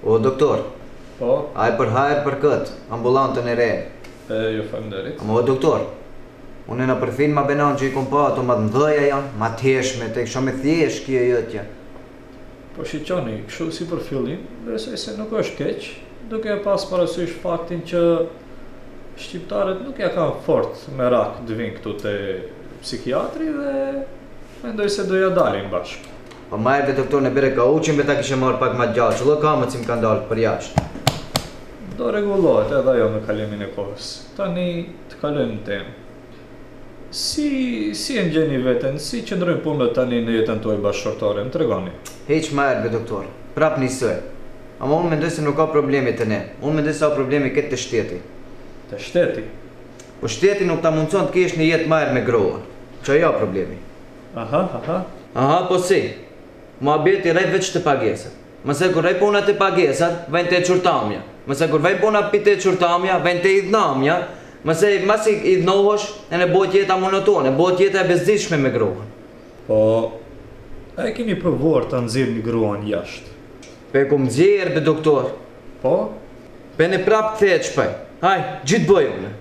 O, doktor, Po, a e për hajër për këtë, ambulantën e re. ju falënderit. Ama o, doktor, unë në përfin ma benon që i kom pa ato ma të mdhëja janë, ma teshme, të kisha me thjesht kje jëtja. Po shiqoni, kështu si për fillim, besoj se nuk është keq, duke e pas parasysh faktin që shqiptarët nuk ja kanë fort me rak të vinë këtu te psikiatri dhe mendoj se do ja dalin bashkë. Po majrëve doktor në bere ka uqin be ta kishe marrë pak ma gjallë, që lo kamët si më kanë dalë për jashtë. Do rregullohet edhe ajo me kalimin e kohës. Tani të kalojmë në temë. Si e ngjeni veten, si qëndrojnë punët tani në jetën tuaj bashkëshortore, më tregoni. Heq majrëve doktor, prap njësoj. Ama unë mendoj se nuk ka problemi të ne, unë mendoj se ka problemi këtë të shteti. Te shteti? Po shteti nuk ta mundson të kesh një jetë majrë me groën, që ajo problemi. Aha, po si. Ma beti rej veç të pagesat. Mëse kur rej puna të pagesat, vajnë të qurtamja. Mëse kur vajnë puna për të qurtamja, vajnë të idhnamja. Mëse mas i idhnohosh, e në bojt jeta monotone, bojt jeta e bezdishme me gruan. Po, a e keni provuar të nxirrni një gruan jashtë? Pe kom zjerë be doktor. Po? Pe në prap këthehet shpej. Haj, gjithë bëj unë.